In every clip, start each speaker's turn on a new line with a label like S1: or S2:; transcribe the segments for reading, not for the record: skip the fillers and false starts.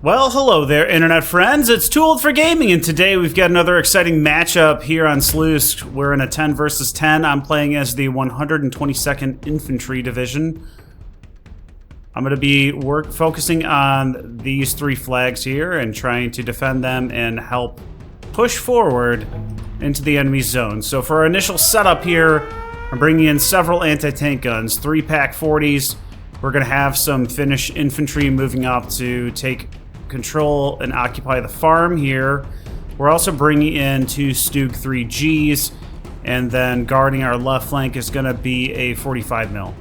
S1: Well, hello there, internet friends. It's Too Old for Gaming, and today we've got another exciting matchup here on Slutsk. We're in a 10 versus 10. I'm playing as the 122nd Infantry Division. I'm going to be focusing on these three flags here and trying to defend them and help push forward into the enemy zone. So for our initial setup here, I'm bringing in several anti-tank guns, 3 PaK 40s. We're going to have some Finnish infantry moving up to take control and occupy the farm here. We're also bringing in 2 Stug 3Gs, and then guarding our left flank is going to be a 45 mil.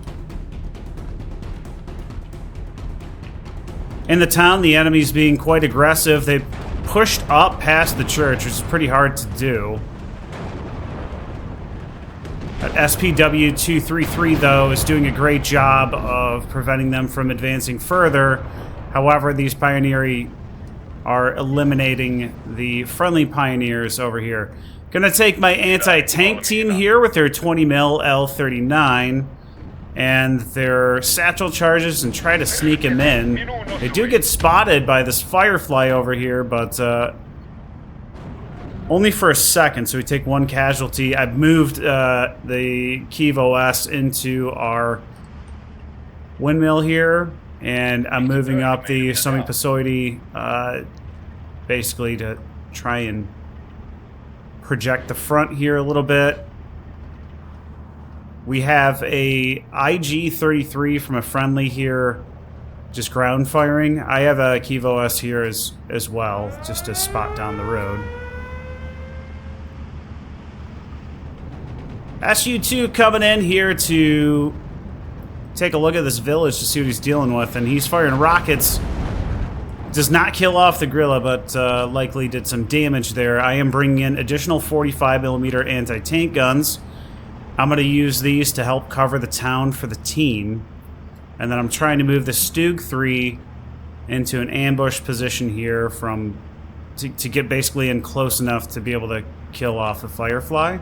S1: In the town, the enemy's being quite aggressive. They pushed up past the church, which is pretty hard to do. SPW 233, though, is doing a great job of preventing them from advancing further. However, these Pioneer are eliminating the friendly Pioneers over here. Gonna take my anti-tank team here with their 20 mil L39 and their satchel charges and try to sneak him in. They do get spotted by this Firefly over here, but only for a second, so we take 1 casualty. I've moved the Kiev OS into our windmill here, and I'm moving up the Summing Pasoidi basically to try and project the front here a little bit. We have a IG-33 from a friendly here, just ground firing. I have a Kiev OS here as well, just to spot down the road. SU-2 coming in here to take a look at this village to see what he's dealing with, and he's firing rockets. Does not kill off the gorilla, but likely did some damage there. I am bringing in additional 45mm anti-tank guns. I'm going to use these to help cover the town for the team. And then I'm trying to move the Stug 3 into an ambush position here to get basically in close enough to be able to kill off the Firefly.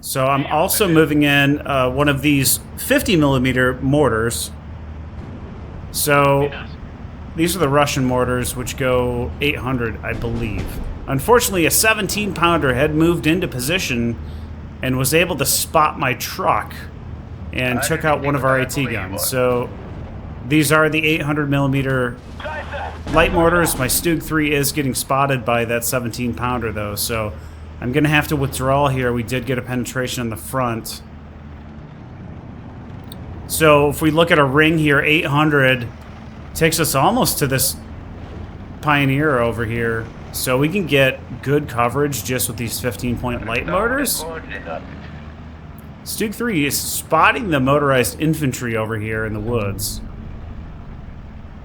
S1: So I'm also moving in one of these 50mm mortars. So these are the Russian mortars, which go 800, I believe. Unfortunately, a 17-pounder had moved into position and was able to spot my truck and took out one of our AT guns. So these are the 800mm light mortars. My Stug 3 is getting spotted by that 17-pounder, though, so I'm going to have to withdraw here. We did get a penetration on the front. So if we look at a ring here, 800 takes us almost to this Pioneer over here. So we can get good coverage just with these 15-point light mortars. Stug 3 is spotting the motorized infantry over here in the woods.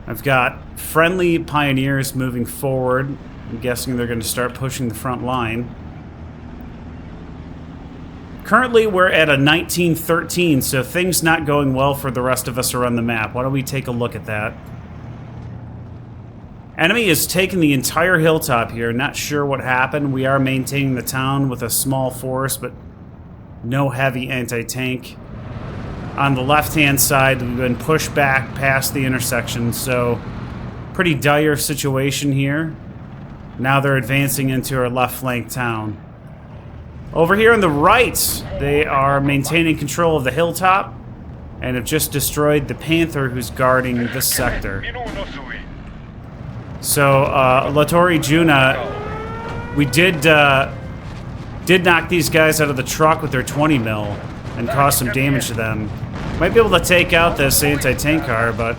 S1: I've got friendly Pioneers moving forward. I'm guessing they're going to start pushing the front line. Currently, we're at a 1913, so things not going well for the rest of us around the map. Why don't we take a look at that? Enemy is taking the entire hilltop here. Not sure what happened. We are maintaining the town with a small force, but no heavy anti-tank. On the left-hand side, we've been pushed back past the intersection, so pretty dire situation here. Now they're advancing into our left flank town. Over here on the right, they are maintaining control of the hilltop and have just destroyed the Panther who's guarding this sector. So, Latori Juna, we did knock these guys out of the truck with their 20mm and cause some damage to them. Might be able to take out this anti-tank car, but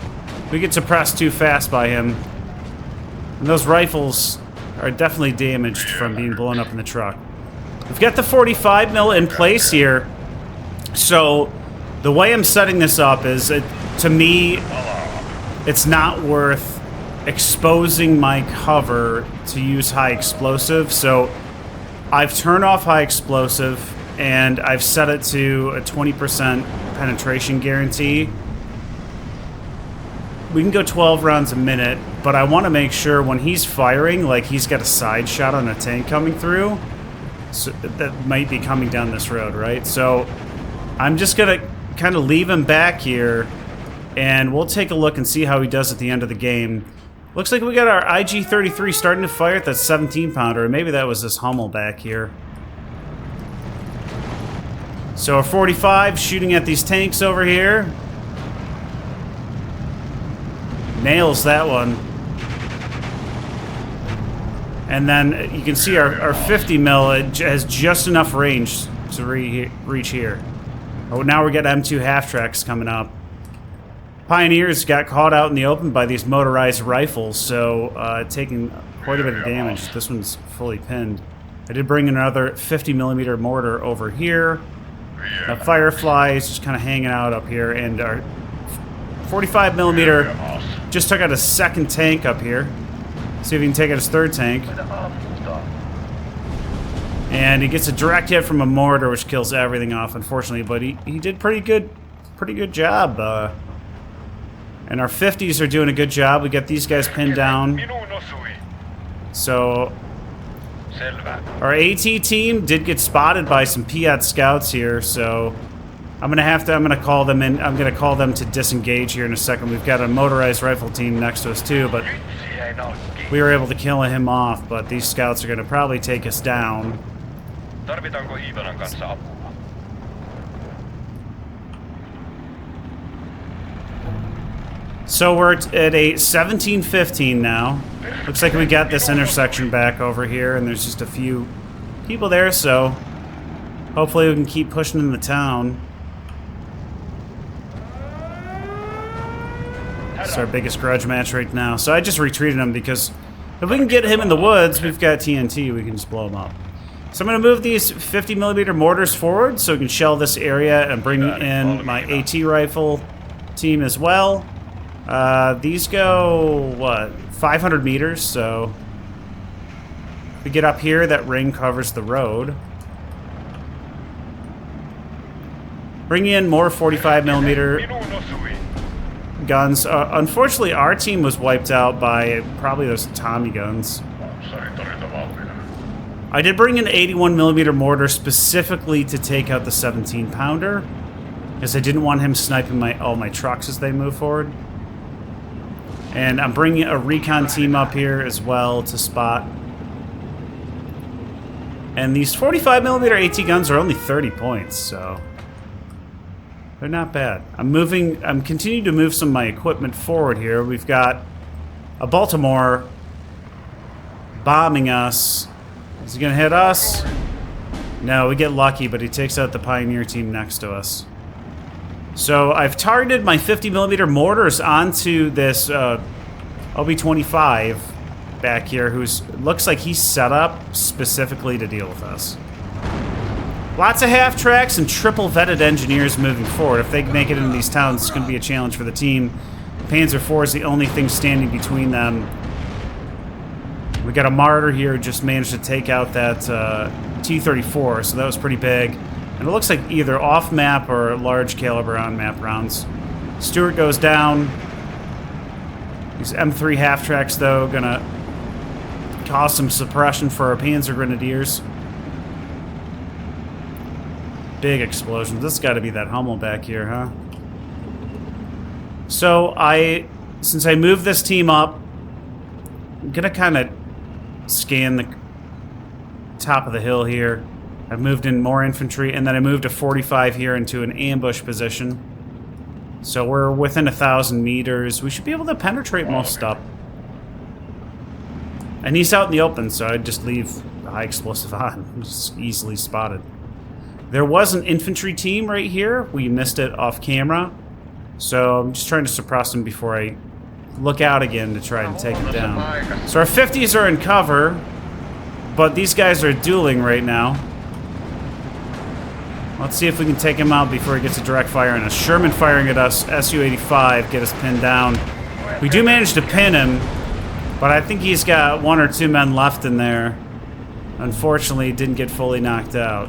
S1: we get suppressed too fast by him. And those rifles are definitely damaged from being blown up in the truck. We've got the 45mm in place here. So the way I'm setting this up is, to me, it's not worth exposing my cover to use high explosive. So I've turned off high explosive and I've set it to a 20% penetration guarantee. We can go 12 rounds a minute, but I want to make sure when he's firing, like he's got a side shot on a tank coming through. So that might be coming down this road, right? So I'm just going to kind of leave him back here, and we'll take a look and see how he does at the end of the game. Looks like we got our IG-33 starting to fire at that 17-pounder, and maybe that was this Hummel back here. So our 45 shooting at these tanks over here. Nails that one. And then you can see our 50 mil has just enough range to reach here. Oh, now we got M2 half-tracks coming up. Pioneers got caught out in the open by these motorized rifles, so taking quite a bit of damage. This one's fully pinned. I did bring another 50mm mortar over here. Firefly is just kind of hanging out up here, and our 45mm just took out a second tank up here. See if he can take out his third tank. And he gets a direct hit from a mortar, which kills everything off, unfortunately. But he did pretty good job. And our 50s are doing a good job. We got these guys pinned down. So our AT team did get spotted by some Piat scouts here. So I'm gonna call them in. I'm gonna call them to disengage here in a second. We've got a motorized rifle team next to us too, but we were able to kill him off. But these scouts are gonna probably take us down. So we're at a 17-15 now. Looks like we got this intersection back over here, and there's just a few people there, so hopefully we can keep pushing in the town. It's our biggest grudge match right now. So I just retreated him because if we can get him in the woods, we've got TNT, we can just blow him up. So I'm going to move these 50mm mortars forward so we can shell this area and bring in my AT rifle team as well. These go, what, 500 meters, so if we get up here, that ring covers the road. Bring in more 45mm guns. Unfortunately, our team was wiped out by probably those Tommy guns. I did bring an 81mm mortar specifically to take out the 17-pounder, because I didn't want him sniping all my trucks as they move forward. And I'm bringing a recon team up here as well to spot. And these 45mm AT guns are only 30 points, so they're not bad. I'm continuing to move some of my equipment forward here. We've got a Baltimore bombing us. Is he gonna hit us? No, we get lucky, but he takes out the Pioneer team next to us. So I've targeted my 50mm mortars onto this OB-25 back here, looks like he's set up specifically to deal with us. Lots of half-tracks and triple-vetted engineers moving forward. If they make it into these towns, it's going to be a challenge for the team. Panzer IV is the only thing standing between them. We got a Martyr here who just managed to take out that T-34, so that was pretty big. And it looks like either off-map or large caliber on-map rounds. Stewart goes down. These M3 half-tracks, though, gonna cause some suppression for our Panzer Grenadiers. Big explosion. This has got to be that Hummel back here, huh? So since I moved this team up, I'm gonna kind of scan the top of the hill here. I've moved in more infantry, and then I moved a 45 here into an ambush position. So we're within 1,000 meters. We should be able to penetrate most stuff. And he's out in the open, so I'd just leave the high explosive on. Just easily spotted. There was an infantry team right here. We missed it off camera. So I'm just trying to suppress them before I look out again to try and take it down. So our 50s are in cover, but these guys are dueling right now. Let's see if we can take him out before he gets a direct fire on us. Sherman firing at us, Su-85, get us pinned down. We do manage to pin him, but I think he's got 1 or 2 men left in there. Unfortunately, didn't get fully knocked out.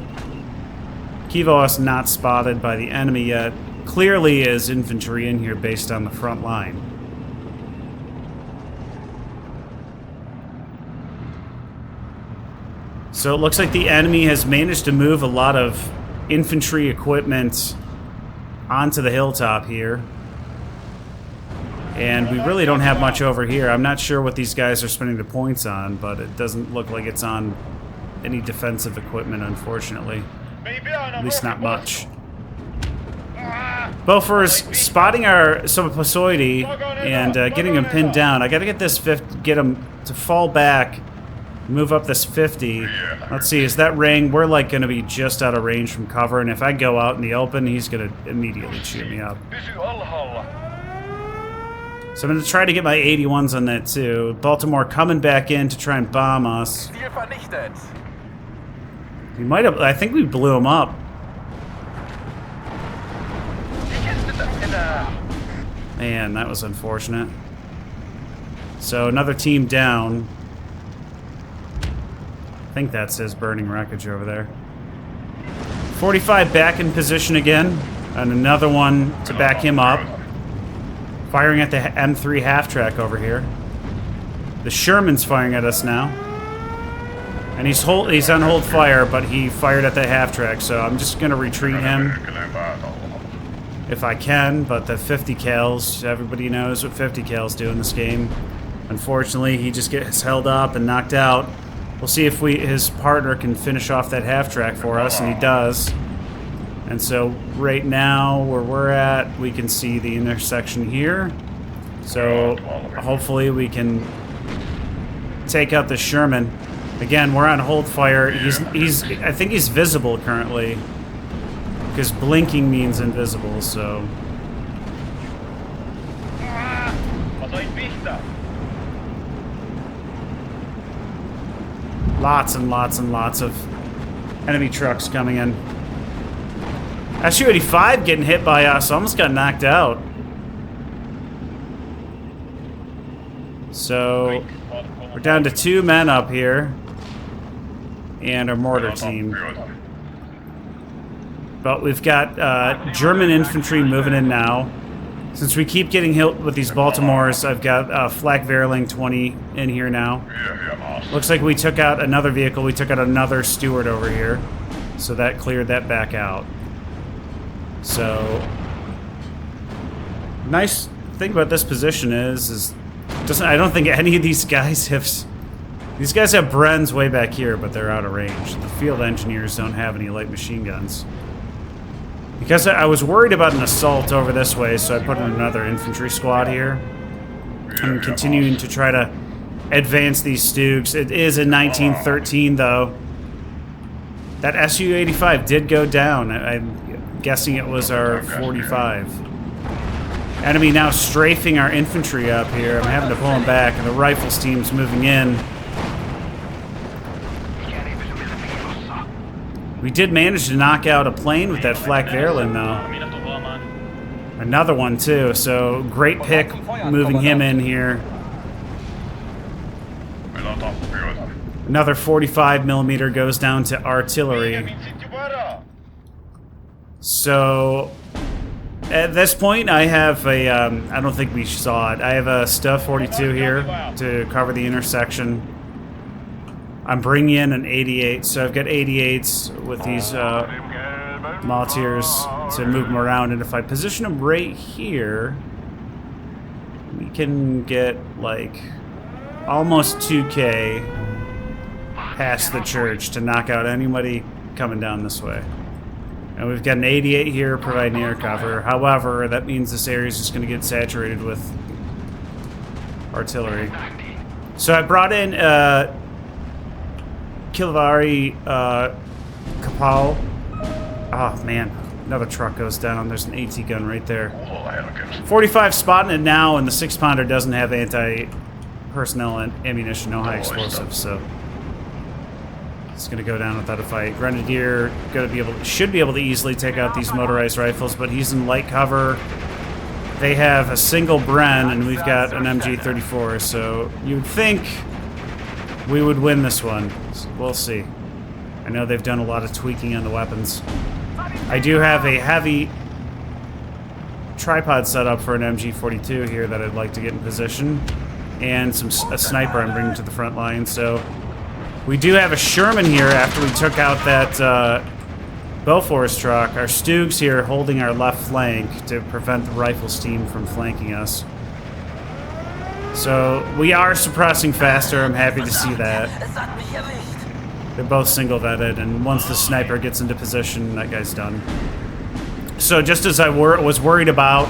S1: Kivos not spotted by the enemy yet. Clearly is infantry in here based on the front line. So it looks like the enemy has managed to move a lot of infantry equipment onto the hilltop here. And we really don't have much over here. I'm not sure what these guys are spending the points on, but it doesn't look like it's on any defensive equipment, unfortunately. At least not much. Bofor's spotting our Soposoidi and getting him pinned down. I gotta get this 50, get him to fall back, move up this 50. Let's see, is that ring? We're like gonna be just out of range from cover, and if I go out in the open, he's gonna immediately shoot me up. So I'm going to try to get my 81s on that too. Baltimore coming back in to try and bomb us. He might have... I think we blew him up. Man, that was unfortunate. So another team down. I think that's his burning wreckage over there. 45 back in position again. And another one to back him up. Firing at the M3 half-track over here. The Sherman's firing at us now. And he's on hold fire, but he fired at the half-track, so I'm just going to retreat him if I can, but the 50 cals, everybody knows what 50 cals do in this game. Unfortunately, he just gets held up and knocked out. We'll see if his partner can finish off that half-track for us, and he does. And so right now, where we're at, we can see the intersection here. So hopefully we can take out the Sherman. Again, we're on hold fire. I think he's visible currently, because blinking means invisible. So lots and lots and lots of enemy trucks coming in. Su-85 getting hit by us, almost got knocked out. So we're down to 2 men up here. And our mortar team. But we've got German infantry moving in now. Since we keep getting hit with these Baltimores, I've got Flak Verling 20 in here now. Looks like we took out another vehicle. We took out another Stewart over here. So that cleared that back out. So, nice thing about this position is I don't think any of these guys have... These guys have Brens way back here, but they're out of range. The field engineers don't have any light machine guns. Because I was worried about an assault over this way, so I put in another infantry squad here. I'm continuing to try to advance these Stugs. It is in 1913, though. That Su-85 did go down. I'm guessing it was our 45. Enemy now strafing our infantry up here. I'm having to pull them back, and the rifles team's moving in. We did manage to knock out a plane with that Flak Verlin, though. Another one, too. So, great pick moving him in here. Another 45mm goes down to artillery. So, at this point, I have a, I don't think we saw it. I have a Stuff 42 here to cover the intersection. I'm bringing in an 88, so I've got 88s with these Maltiers to move them around, and if I position them right here, we can get, like, almost 2K past the church to knock out anybody coming down this way. And we've got an 88 here providing air cover. However, that means this area is just going to get saturated with artillery. So I brought in Kilavari Kapal. Oh man, another truck goes down. There's an AT gun right there. 45 spotting it now, and the 6-pounder doesn't have anti-personnel and ammunition, no high explosives, so it's gonna go down without a fight. Grenadier should be able to easily take out these motorized rifles, but he's in light cover. They have a single Bren, and we've got an MG34, so you'd think we would win this one. We'll see. I know they've done a lot of tweaking on the weapons. I do have a heavy tripod set up for an MG42 here that I'd like to get in position, and a sniper I'm bringing to the front line. So we do have a Sherman here after we took out that Bofors truck. Our Stugs here holding our left flank to prevent the rifles team from flanking us. So we are suppressing faster. I'm happy to see that. They're both single vetted, and once the sniper gets into position, that guy's done. So just as I was worried about,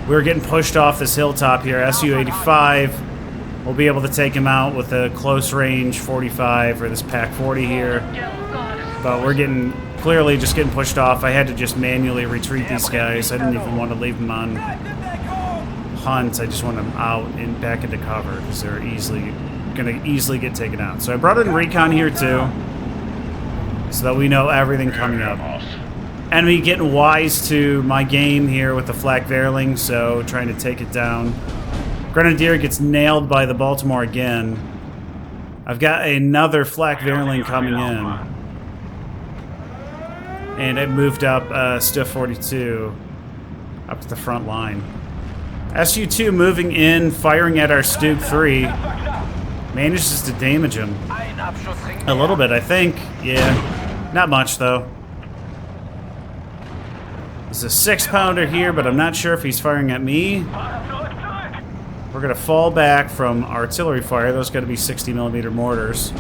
S1: we were getting pushed off this hilltop here. Su-85 will be able to take him out with a close range 45 or this Pac 40 here. But we're clearly just getting pushed off. I had to just manually retreat these guys. I didn't even want to leave them on hunt. I just want them out and back into cover because they're gonna easily get taken out. So I brought in recon here too, so that we know everything coming up. Enemy getting wise to my game here with the flak Verling, so trying to take it down. Grenadier gets nailed by the Baltimore again. I've got another flak Verling coming in. And it moved up Stiff 42 up to the front line. Su-2 moving in, firing at our Stug 3. Manages to damage him. A little bit, I think. Yeah. Not much, though. There's a 6-pounder here, but I'm not sure if he's firing at me. We're going to fall back from artillery fire. Those got to be 60mm mortars.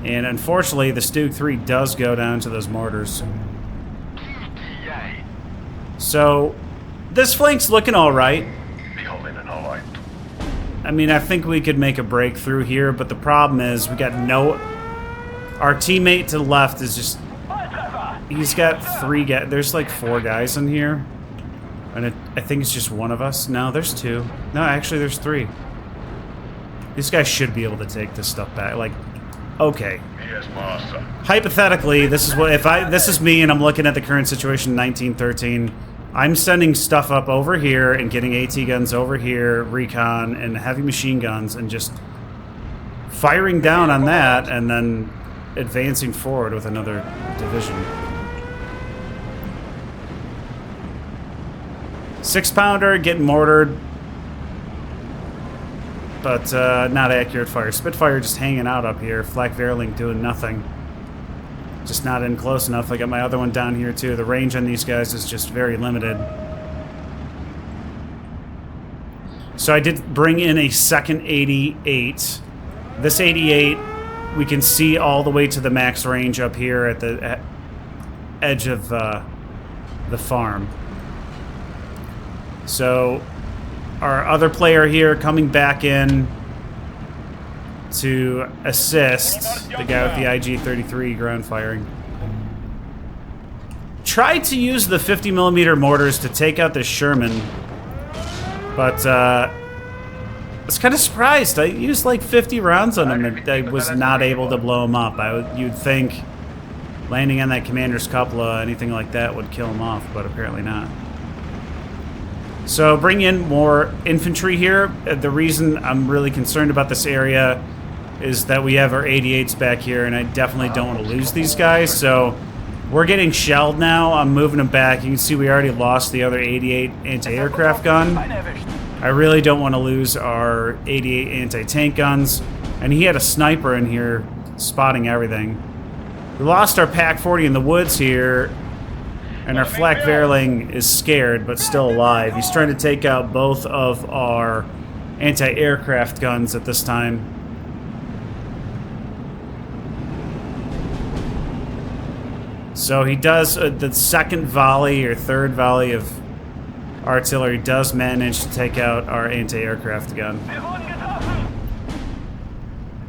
S1: And unfortunately, the Stug 3 does go down to those mortars. So, this flank's looking alright. I mean, I think we could make a breakthrough here, but the problem is we got no... Our teammate to the left is just... He's got 3 guys. There's like 4 guys in here. And I think it's just one of us. No, there's 2. No, actually there's 3. These guys should be able to take this stuff back. Like, okay. Hypothetically, this is what... This is me and I'm looking at the current situation in 1913. I'm sending stuff up over here and getting AT guns over here, recon, and heavy machine guns, and just firing down on that, and then advancing forward with another division. 6-pounder getting mortared, but not accurate fire. Spitfire just hanging out up here. Flak Verling doing nothing. Just not in close enough. I got my other one down here too. The range on these guys is just very limited. So I did bring in a second 88. This 88, we can see all the way to the max range up here at the edge of the farm. So our other player here coming back in to assist the guy with the IG-33 ground firing. Tried to use the 50mm mortars to take out this Sherman, but I was kind of surprised. I used like 50 rounds on him and I was not able to blow him up. You'd think landing on that commander's cupola, anything like that would kill him off, but apparently not. So bring in more infantry here. The reason I'm really concerned about this area is that we have our 88s back here, and I definitely don't want to lose these guys. So we're getting shelled now. I'm moving them back. You can see we already lost the other 88 anti-aircraft gun. I really don't want to lose our 88 anti-tank guns. And he had a sniper in here spotting everything. We lost our Pac 40 in the woods here, and our Flak Verling is scared but still alive. He's trying to take out both of our anti-aircraft guns at this time. So he does, the second volley or third volley of artillery does manage to take out our anti-aircraft gun.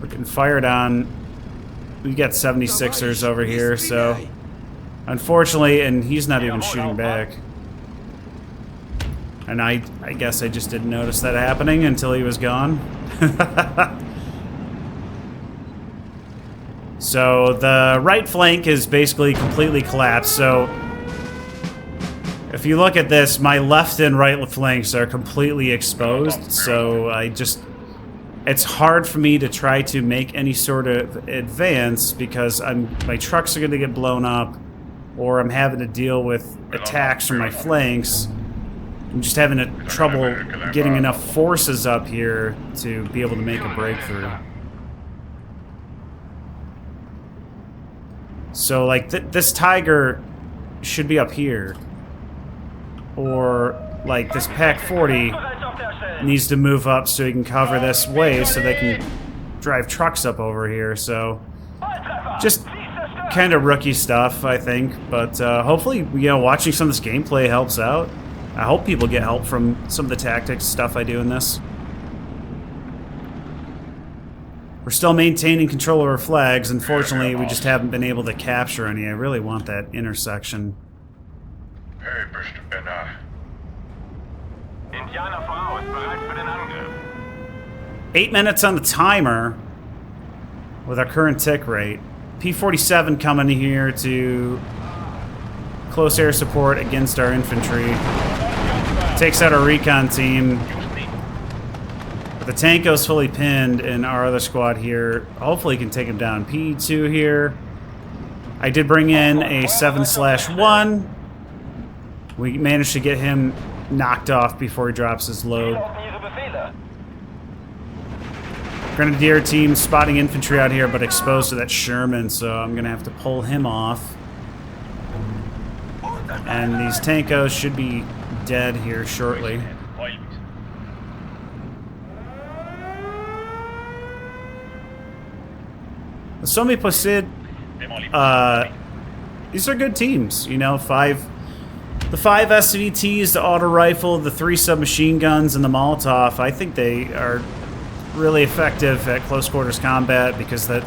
S1: We're getting fired on. We got 76ers over here, so unfortunately, and he's not even shooting back. And I guess I just didn't notice that happening until he was gone. So the right flank is basically completely collapsed. So if you look at this, my left and right flanks are completely exposed. So it's hard for me to try to make any sort of advance because my trucks are going to get blown up, or I'm having to deal with attacks from my flanks. I'm just having trouble getting enough forces up here to be able to make a breakthrough. So, like, this Tiger should be up here. Or, like, this Pack 40 needs to move up so he can cover this way so they can drive trucks up over here. So, just kind of rookie stuff, I think. But hopefully, you know, watching some of this gameplay helps out. I hope people get help from some of the tactics stuff I do in this. We're still maintaining control of our flags. Unfortunately, we just haven't been able to capture any. I really want that intersection. 8 minutes on the timer with our current tick rate. P-47 coming here to close air support against our infantry. Takes out our recon team. The Tanko's fully pinned, and our other squad here hopefully can take him down. P2 here. I did bring in a 7/1. We managed to get him knocked off before he drops his load. Grenadier team spotting infantry out here, but exposed to that Sherman, so I'm going to have to pull him off. And these Tankos should be dead here shortly. Somi Posid, these are good teams, you know, the 5 SVTs, the auto rifle, the 3 submachine guns, and the Molotov. I think they are really effective at close quarters combat because that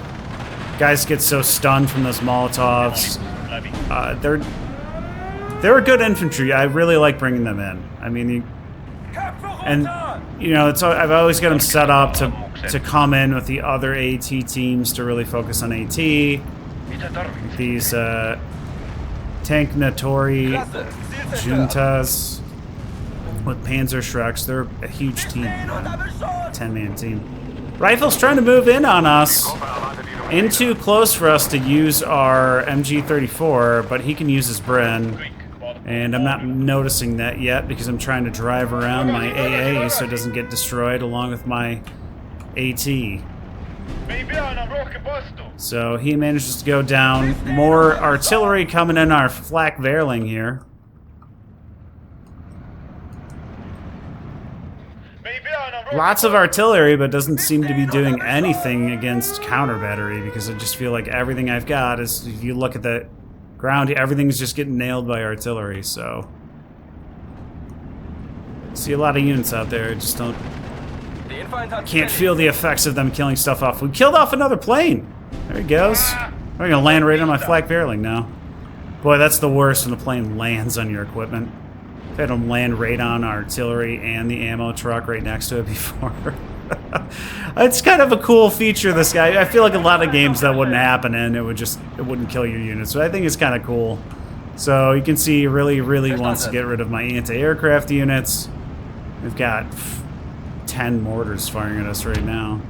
S1: guys get so stunned from those Molotovs. They're a good infantry. I really like bringing them in. I mean, and you know, I've always got them set up to come in with the other AT teams to really focus on AT. These Tank Notori Juntas with Panzer Shreks, they're a huge team, 10-man team. Rifle's trying to move in on us, in too close for us to use our MG34, but he can use his Bren, and I'm not noticing that yet because I'm trying to drive around my AA so it doesn't get destroyed along with my AT. So he manages to go down. More artillery coming in our flak Verling here. Lots of artillery, but doesn't seem to be doing anything against counter battery because I just feel like everything I've got is, if you look at the ground, everything's just getting nailed by artillery, so. See a lot of units out there, just can't feel the effects of them killing stuff off. We killed off another plane. There he goes. We're gonna land right on my flak barreling now. Boy, that's the worst when the plane lands on your equipment. I've had them land right on artillery and the ammo truck right next to it before. It's kind of a cool feature, this guy. I feel like a lot of games that wouldn't happen and it wouldn't kill your units. So I think it's kind of cool. So you can see he really wants to get rid of my anti-aircraft units. We've got 10 mortars firing at us right now.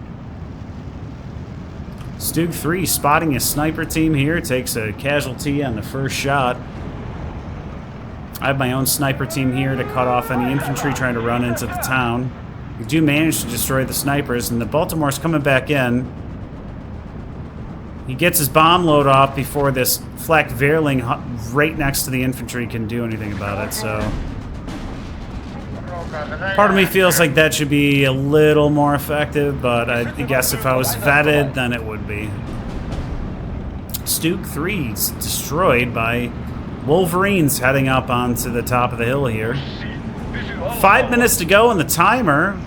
S1: Stug 3 spotting a sniper team here, takes a casualty on the first shot. I have my own sniper team here to cut off any infantry trying to run into the town. We do manage to destroy the snipers, and the Baltimore's coming back in. He gets his bomb load off before this flak Verling right next to the infantry can do anything about it, so. Part of me feels like that should be a little more effective, but I guess if I was vetted, then it would be. Stug 3's destroyed by Wolverines heading up onto the top of the hill here. 5 minutes to go on the timer.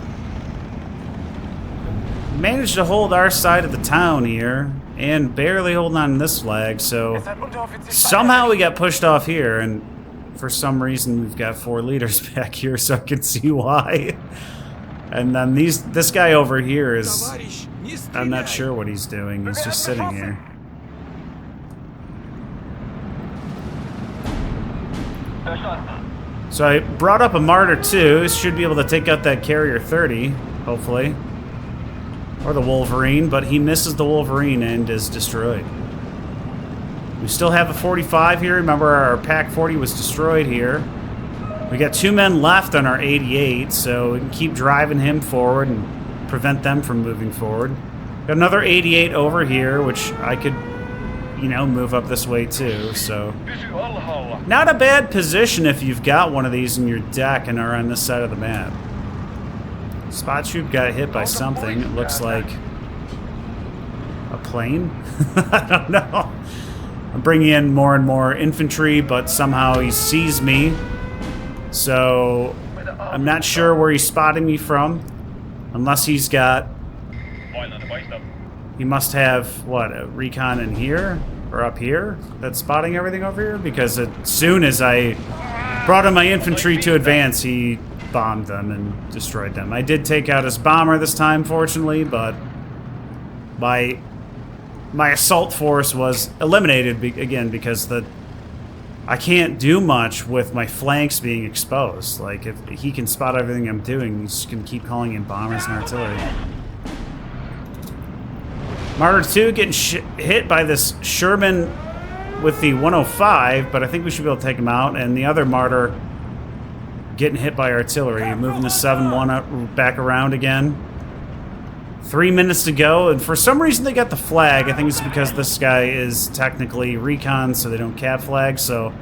S1: Managed to hold our side of the town here, and barely holding on to this flag, so somehow we got pushed off here, and for some reason we've got 4 leaders back here, so I can see why. And then this guy over here is, I'm not sure what he's doing, he's just sitting here. So I brought up a Martyr 2, should be able to take out that Carrier 30, hopefully. Or the Wolverine, but he misses the Wolverine and is destroyed. We still have a 45 here. Remember, our Pack 40 was destroyed here. We got 2 men left on our 88, so we can keep driving him forward and prevent them from moving forward. Got another 88 over here, which I could you know, move up this way too, so. Not a bad position if you've got one of these in your deck and are on this side of the map. Spot troop got hit by something. It looks like a plane? I don't know. I'm bringing in more and more infantry, but somehow he sees me. So I'm not sure where he's spotting me from. Unless he's got... He must have, what, a recon in here? Or up here? That's spotting everything over here? Because as soon as I brought in my infantry to advance, he bombed them and destroyed them. I did take out his bomber this time, fortunately, but my assault force was eliminated again because I can't do much with my flanks being exposed. Like, if he can spot everything I'm doing, he's just gonna keep calling in bombers and artillery. Martyr 2 getting hit by this Sherman with the 105, but I think we should be able to take him out. And the other Martyr getting hit by artillery, moving the 7-1 back around again. 3 minutes to go, and for some reason they got the flag. I think it's because this guy is technically recon, so they don't cap flag, so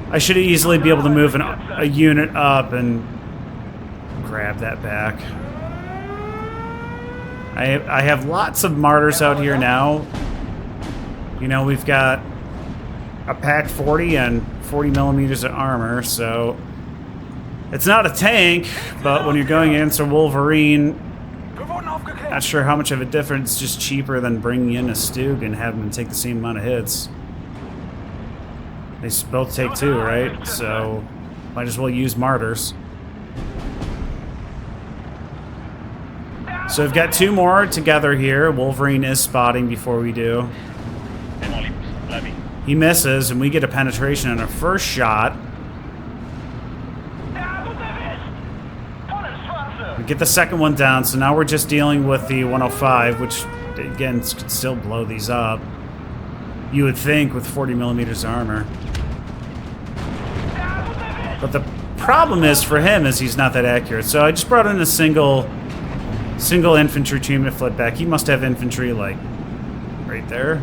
S1: I should easily be able to move a unit up and grab that back. I have lots of martyrs out here now. You know, we've got a pack 40 and 40 millimeters of armor, so it's not a tank, but when you're going against a Wolverine, not sure how much of a difference, just cheaper than bringing in a Stug and having them take the same amount of hits. They both take 2, right? So might as well use martyrs. So we've got 2 more together here. Wolverine is spotting before we do. He misses, and we get a penetration on our first shot. We get the second one down, so now we're just dealing with the 105, which, again, could still blow these up. You would think with 40 millimeters armor. But the problem is for him is he's not that accurate. So I just brought in a single infantry team to flip back. He must have infantry, like, right there.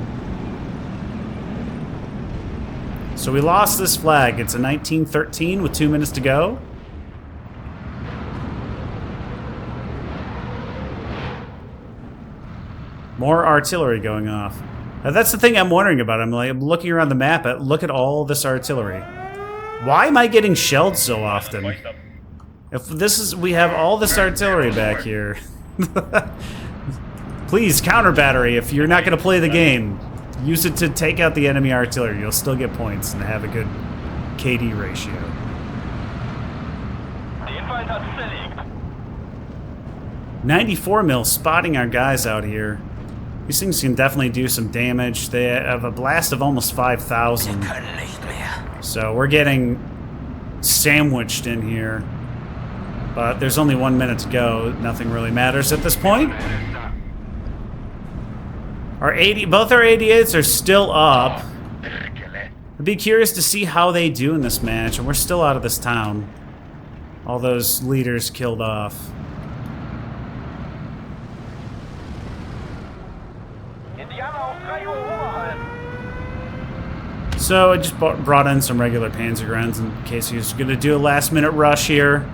S1: So we lost this flag. It's a 1913 with 2 minutes to go. More artillery going off. Now that's the thing I'm wondering about. I'm looking around the map at, look at all this artillery. Why am I getting shelled so often? If this is, we have all this artillery back here. Please, counter battery, if you're not going to play the game, use it to take out the enemy artillery. You'll still get points and have a good KD ratio. 94 mil spotting our guys out here. These things can definitely do some damage. They have a blast of almost 5,000. So we're getting sandwiched in here. But there's only 1 minute to go. Nothing really matters at this point. Both our 88s are still up. I'd be curious to see how they do in this match. And we're still out of this town. All those leaders killed off. So I just brought in some regular Panzergrunts in case he was going to do a last-minute rush here.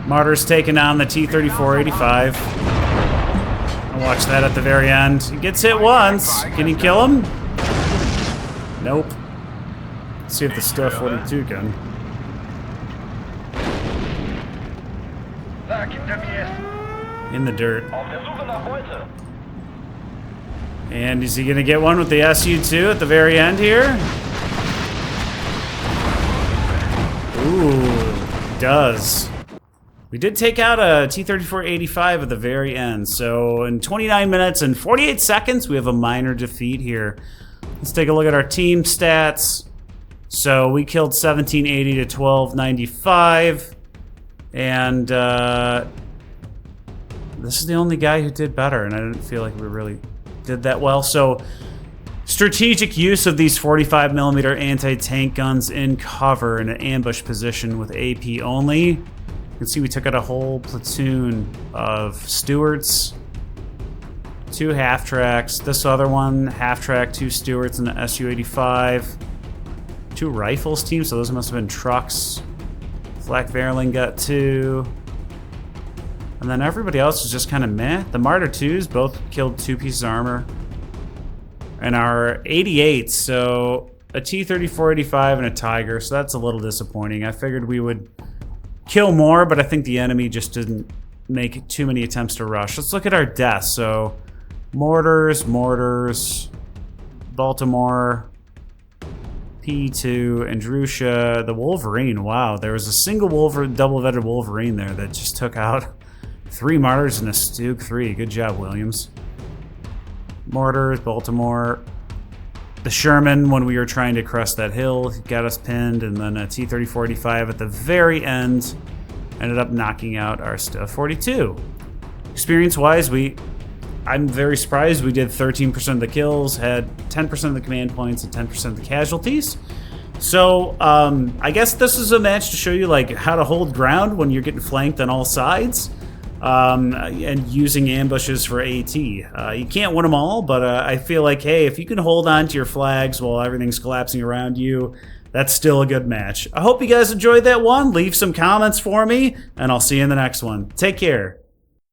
S1: Martyr's taking on the T-34-85. I'll watch that at the very end. He gets hit once. Can he kill him? Nope. Let's see if the Stuff 42 can. In the dirt. And is he going to get one with the Su-2 at the very end here? Ooh, he does. We did take out a T-34-85 at the very end. So in 29 minutes and 48 seconds, we have a minor defeat here. Let's take a look at our team stats. So we killed 1780 to 1295. And this is the only guy who did better. And I didn't feel like we really did that well. So strategic use of these 45mm anti-tank guns in cover in an ambush position with AP only. You can see we took out a whole platoon of Stuarts 2 half-tracks. This other one, half-track, 2 Stewarts and the Su-85. 2 rifles team, so those must have been trucks. Flak Verling got 2. And then everybody else was just kind of meh. The Martyr 2s both killed 2 pieces of armor. And our 88s, so a T-34-85 and a Tiger, so that's a little disappointing. I figured we would kill more, but I think the enemy just didn't make too many attempts to rush. Let's look at our deaths. So mortars, Baltimore, P2, Andrusha, the Wolverine. Wow, there was a single double-vetted Wolverine there that just took out 3 Martyrs and a Stug 3. Good job, Williams. Mortars, Baltimore. The Sherman, when we were trying to crest that hill, got us pinned, and then a T-34-85 at the very end ended up knocking out our Stuff 42. Experience-wise, I'm very surprised we did 13% of the kills, had 10% of the command points, and 10% of the casualties. So, I guess this is a match to show you like how to hold ground when you're getting flanked on all sides. And using ambushes for AT. You can't win them all, but I feel like, hey, if you can hold on to your flags while everything's collapsing around you, that's still a good match. I hope you guys enjoyed that one. Leave some comments for me, and I'll see you in the next one. Take care.